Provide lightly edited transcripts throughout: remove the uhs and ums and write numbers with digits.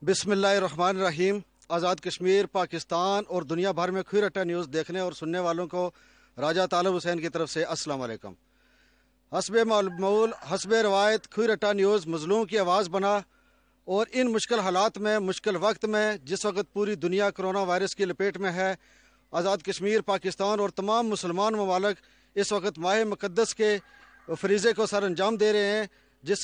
बिस्मिल्लाहिर्रहमानिर्रहीम। आज़ाद कश्मीर, पाकिस्तान और दुनिया भर में खुई रट्टा न्यूज़ देखने और सुनने वालों को राजा तालिब हुसैन की तरफ से अस्सलाम वालेकुम। हस्बे मामूल हस्बे रवायत खुई रट्टा न्यूज़ मजलूम की आवाज़ बना और इन मुश्किल हालात में, मुश्किल वक्त में, जिस वक्त पूरी दुनिया कोरोना वायरस की लपेट में है, आज़ाद कश्मीर, पाकिस्तान और तमाम मुसलमान ममालिक इस वक्त माह मुक़द्दस के फरीज़े को सर अंजाम दे रहे हैं।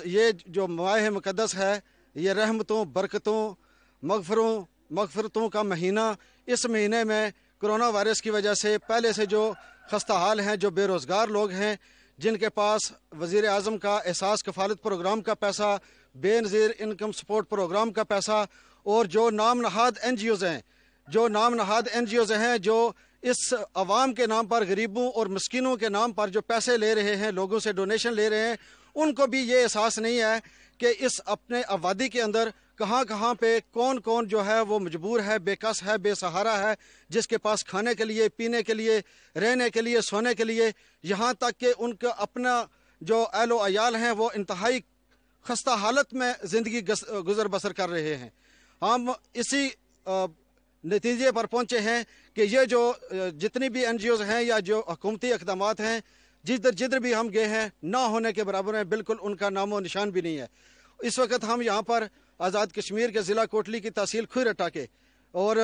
ये जो माह मुक़द्दस है, ये रहमतों, बरकतों, मगफरतों का महीना। इस महीने में कोरोना वायरस की वजह से पहले से जो खस्ता हाल हैं, जो बेरोज़गार लोग हैं, जिनके पास वज़ीर आज़म का एहसास कफ़ालत प्रोग्राम का पैसा, बेनज़ीर इनकम सपोर्ट प्रोग्राम का पैसा और जो नाम नहाद NGOs हैं जो इस अवाम के नाम पर, गरीबों और मस्किनों के नाम पर जो पैसे ले रहे हैं, लोगों से डोनेशन ले रहे हैं, उनको भी ये एहसास नहीं है कि इस अपने आबादी के अंदर कहाँ पे कौन कौन जो है वो मजबूर है, बेकस है, बेसहारा है, जिसके पास खाने के लिए, पीने के लिए, रहने के लिए, सोने के लिए, यहाँ तक कि उनका अपना जो अहलो अयाल हैं वो इंतहाई खस्ता हालत में ज़िंदगी गुजर बसर कर रहे हैं। हम इसी नतीजे पर पहुँचे हैं कि ये जो जितनी भी NGOs हैं या जो हुकूमती इक़दामात हैं, जिधर भी हम गए हैं, ना होने के बराबर हैं, बिल्कुल उनका नामो निशान भी नहीं है। इस वक्त हम यहाँ पर आज़ाद कश्मीर के ज़िला कोटली की तहसील खुई रट्टा के और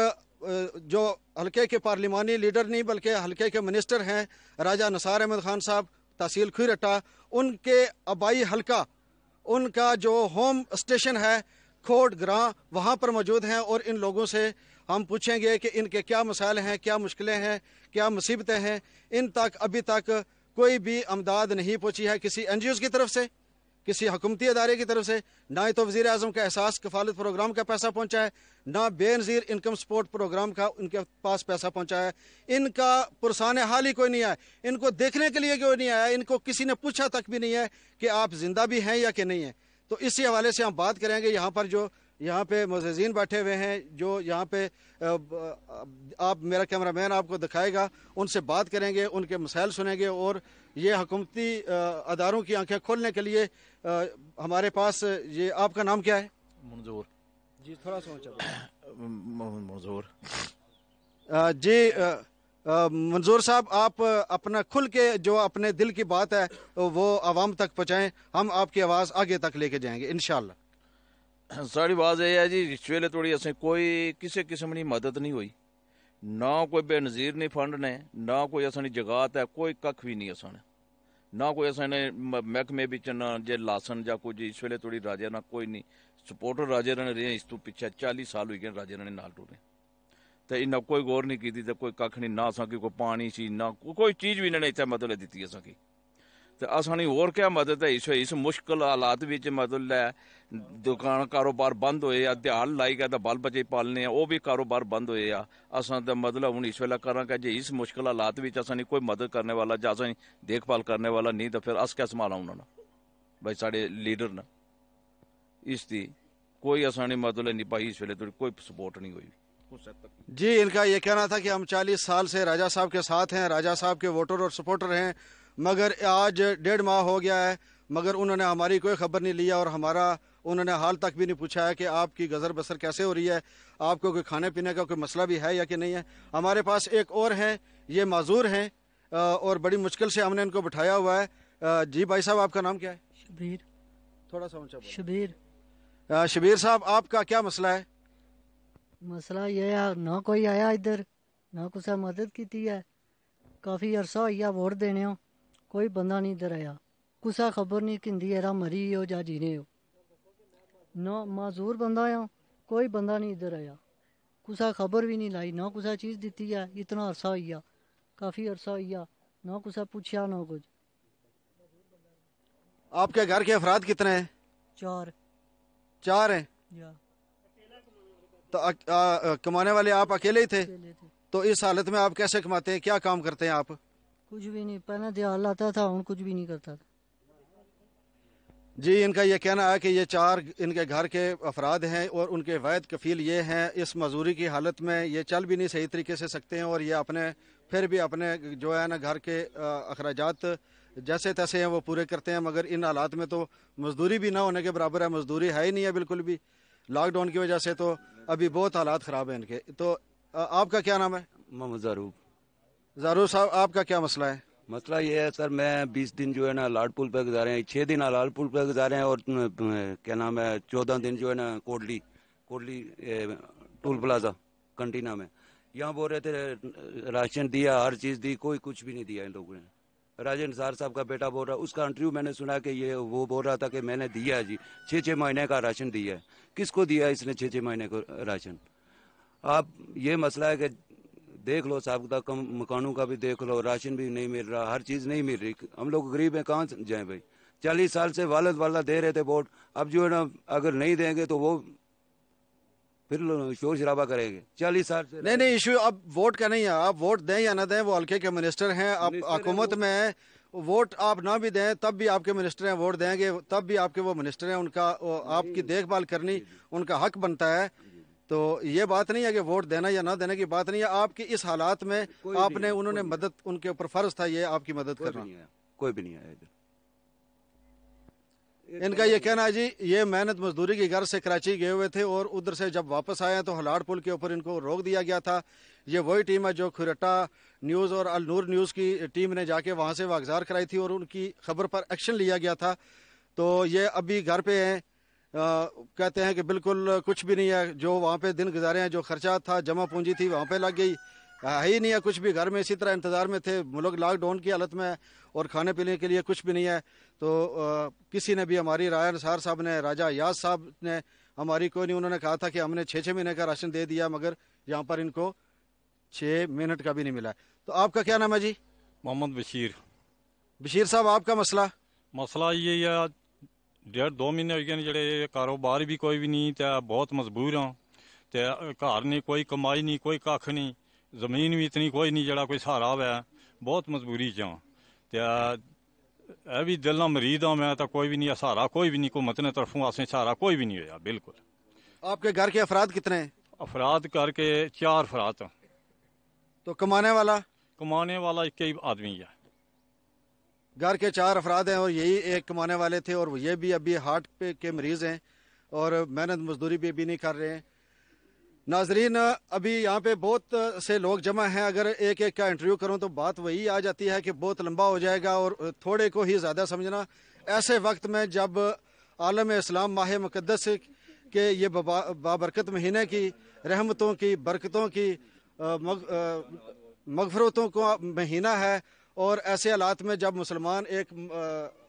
जो हल्के के पार्लिमानी लीडर नहीं बल्कि हल्के के मिनिस्टर हैं राजा नसार अहमद खान साहब, तहसील खुई रट्टा, उनके आबाई हल्का, उनका जो होम स्टेशन है खोट ग्रां, वहाँ पर मौजूद हैं और इन लोगों से हम पूछेंगे कि इनके क्या मसाइल हैं, क्या मुश्किलें हैं, क्या मुसीबतें हैं। इन तक अभी तक कोई भी अमदाद नहीं पहुँची है किसी NGOs की तरफ से, किसी हुकूमती अदारे की तरफ से। ना ही तो वज़ीर आज़म का एहसास कफ़ालत प्रोग्राम का पैसा पहुँचा है, ना बेनज़ीर इनकम सपोर्ट प्रोग्राम का उनके पास पैसा पहुँचा है। इनका पुरसान हाल ही कोई नहीं आया, इनको देखने के लिए कोई नहीं आया, इनको किसी ने पूछा तक भी नहीं है कि आप जिंदा भी हैं या कि नहीं है। तो इसी हवाले से हम बात करेंगे। यहाँ पर जो यहाँ पे मुअज़्ज़िज़ीन बैठे हुए हैं, जो यहाँ पे आप, मेरा कैमरामैन आपको दिखाएगा, उनसे बात करेंगे, उनके मसाइल सुनेंगे और ये हुकूमती अदारों की आंखें खोलने के लिए हमारे पास ये, आपका नाम क्या है? मंजूर जी, थोड़ा सा ऊंचा मंजूर जी। मंजूर साहब, आप अपना खुल के जो अपने दिल की बात है वो आवाम तक पहुँचाएँ, हम आपकी आवाज़ आगे तक लेके जाएंगे इंशाअल्लाह। साड़ी बात यह है जी, इस वेले थोड़ी असें कोई किसी किस्म की मदद नहीं हुई, ना कोई बेनज़ीर नहीं फंड ने, ना कोई असानी जगात है, कोई कख भी नहीं असाने, ना कोई असाने महकमे बिच ना जे लासन जा कुछ। इस वेले थोड़ी राजे ना कोई नहीं सपोर्टर राजे ने रहे, इस तू पिछे 40 साल हुई गए राजे ने नाल टुरे, तो इन्ना कोई गौर नहीं की, कोई कख नहीं, ना असा कोई पानी सी, ना कोई चीज़ भी इन्होंने इतने मतलब दी असा की। तो असानी और क्या मदद है इस मुश्किल हालात विच, मतलब है दुकान कारोबार बंद होए या दिहाड़ लाई गया तो बाल बच्चे पालने, वो भी कारोबार बंद होए आ। असा तो मतलब हूँ इस वेला करा कि जे इस मुश्किल हालात विच असानी कोई मदद करने वाला या असानी देखभाल करने वाला नहीं, तो फिर अस क्या संभाला उन्होंने भाई साढ़े लीडर ने। इसकी कोई असानी मतलब नहीं पाई, इस वेले तो कोई सपोर्ट नहीं हुई जी। इनका ये कहना था कि हम 40 साल से राजा साहब के साथ हैं, राजा साहब के वोटर और सपोर्टर हैं, मगर आज 1.5 माह हो गया है, मगर उन्होंने हमारी कोई खबर नहीं लिया और हमारा उन्होंने हाल तक भी नहीं पूछा है कि आपकी गज़र बसर कैसे हो रही है, आपको कोई खाने पीने का कोई मसला भी है या कि नहीं है। हमारे पास एक और हैं, ये माजूर हैं और बड़ी मुश्किल से हमने इनको बिठाया हुआ है। जी भाई साहब, आपका नाम क्या है? शबीर। थोड़ा सा ऊंचा बोलो। शबीर। शबीर साहब, आपका क्या मसला है? मसला ये है, ना कोई आया इधर, ना कुछ मदद की है। काफ़ी अरसा हो गया वोट देने हो, कोई बंदा नहीं इधर आया, कुछ खबर नहीं कि एरा मरी हो या जीने हो। ना माजूर बंदा हो, कोई बंदा नहीं इधर आया, कुछ खबर भी नहीं लाई, ना कुछ चीज़ दी है। इतना अरसा हो गया, काफ़ी अरसा हो गया, ना कुछ पूछा ना कुछ। आपके घर के अफराद कितने हैं? 4 हैं। या तो कमाने वाले आप अकेले ही थे? अकेले थे। तो इस हालत में आप कैसे कमाते हैं, क्या काम करते हैं आप? कुछ भी नहीं, पहले दिहाड़ लाता था, हूँ कुछ भी नहीं करता था। जी, इनका ये कहना है कि ये 4 इनके घर के अफराद हैं और उनके वैद कफील ये हैं। इस मजदूरी की हालत में ये चल भी नहीं सही तरीके से सकते हैं और ये अपने फिर भी अपने जो है ना घर के अखराजात जैसे तैसे हैं वो पूरे करते हैं, मगर इन हालात में तो मजदूरी भी ना होने के बराबर है, मजदूरी है ही नहीं है बिल्कुल भी। लॉकडाउन की वजह से तो अभी बहुत हालात ख़राब हैं इनके। तो आपका क्या नाम है? मोहम्मद ज़ारूक। ज़ारूर साहब, आपका क्या मसला है? मसला ये है सर, मैं 20 दिन जो है ना लाड पुल पे गुजारे हैं, 6 दिन लाड पुल पे गुजारे हैं, और क्या नाम है 14 दिन जो है ना कोटली टोल प्लाजा कंटीना में। यहाँ बोल रहे थे राशन दिया, हर चीज़ दी, कोई कुछ भी नहीं दिया इन लोगों ने। राजेंद्र निसार साहब का बेटा बोल रहा, उसका इंटरव्यू मैंने सुना कि ये वो बोल रहा था कि मैंने दिया है जी, 6-6 महीने का राशन दिया है। किसको दिया इसने 6-6 महीने को राशन? आप ये मसला है कि देख लो साहब का, कम मकानों का भी देख लो, राशन भी नहीं मिल रहा, हर चीज़ नहीं मिल रही। हम लोग गरीब हैं, कहाँ जाएं भाई? 40 साल से वालद वाला दे रहे थे वोट, अब जो है ना अगर नहीं देंगे तो वो फिर शोर शराबा करेंगे। 40 साल से नहीं इशू अब वोट का नहीं है, आप वोट दें या ना दें, वो हल्के के मिनिस्टर हैं, आप हुकूमत में हैं, वोट आप ना भी दें तब भी आपके मिनिस्टर हैं, वोट देंगे तब भी आपके वो मिनिस्टर हैं, उनका आपकी देखभाल करनी उनका हक बनता है। तो ये बात नहीं है कि वोट देना या ना देने की बात नहीं है, आपकी इस हालात में आपने उन्होंने मदद, उनके ऊपर फर्ज था ये आपकी मदद करना। कोई भी नहीं आया इधर। इनका ये कहना है जी, ये मेहनत मजदूरी की घर से कराची गए हुए थे और उधर से जब वापस आए तो हलाड़ पुल के ऊपर इनको रोक दिया गया था। ये वही टीम है जो खुरटा न्यूज़ और अल नूर न्यूज़ की टीम ने जाके वहाँ से वागजार कराई थी और उनकी खबर पर एक्शन लिया गया था। तो ये अभी घर पे हैं, कहते हैं कि बिल्कुल कुछ भी नहीं है, जो वहाँ पे दिन गुजारे हैं, जो खर्चा था जमा पूंजी थी वहाँ पे लग गई, है ही नहीं है कुछ भी। घर में इसी तरह इंतज़ार में थे, मुल्क लॉकडाउन की हालत में और खाने पीने के लिए कुछ भी नहीं है। तो किसी ने भी हमारी राया निसार साहब ने, राजा याज साहब ने हमारी कोई नहीं, उन्होंने कहा था कि हमने 6-6 महीने का राशन दे दिया, मगर यहाँ पर इनको 6 मिनट का भी नहीं मिला। तो आपका क्या नाम है जी? मोहम्मद बशीर। बशीर साहब, आपका मसला ये है 1.5-2 महीने हो गए जेह्ड़े कारोबार भी कोई भी नहीं, तो बहुत मजबूर हाँ, तो घर नहीं, कोई कमाई नहीं, कोई कख नहीं, जमीन भी इतनी कोई नहीं जेह्ड़ा कोई सहारा है, बहुत मजबूरी च हाँ। तो भी दिल ना मरीद हाँ मैं, तो कोई भी नहीं सहारा, कोई भी नहीं हुकूमत ने तरफों असें सहारा कोई भी नहीं होया बिल्कुल। आपके घर के अफराद कितने हैं? अफराद करके 4 अफराद। तो कमाने वाला एक ही आदमी है। घर के 4 अफराद हैं और यही एक कमाने वाले थे, और ये भी अभी हार्ट पे के मरीज हैं और मेहनत मजदूरी भी अभी नहीं कर रहे हैं। नाजरीन, अभी यहाँ पे बहुत से लोग जमा हैं, अगर एक एक का इंटरव्यू करूँ तो बात वही आ जाती है कि बहुत लंबा हो जाएगा और थोड़े को ही ज़्यादा समझना। ऐसे वक्त में जब आलम इस्लाम माह मुक़द्दस के ये बाबरकत महीने की रहमतों की, बरकतों की, मगफरतों का महीना है, और ऐसे हालात में जब मुसलमान एक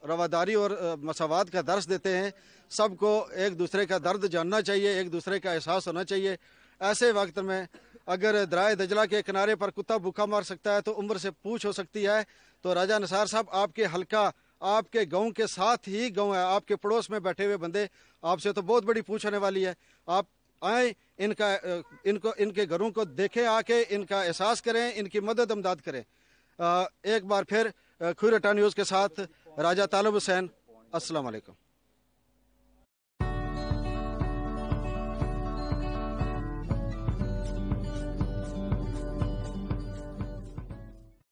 रवादारी और मसावात का दर्स देते हैं, सबको एक दूसरे का दर्द जानना चाहिए, एक दूसरे का एहसास होना चाहिए। ऐसे वक्त में अगर दराए दजला के किनारे पर कुत्ता भूखा मार सकता है तो उम्र से पूछ हो सकती है। तो राजा निसार साहब, आपके हल्का, आपके गांव के साथ ही गांव है, आपके पड़ोस में बैठे हुए बंदे, आपसे तो बहुत बड़ी पूछ होने वाली है। आप आए, इनके घरों को देखें, आके इनका एहसास करें, इनकी मदद इमदाद करें। एक बार फिर खुरटा न्यूज़ के साथ राजा तालिब हुसैन, अस्सलाम वालेकुम।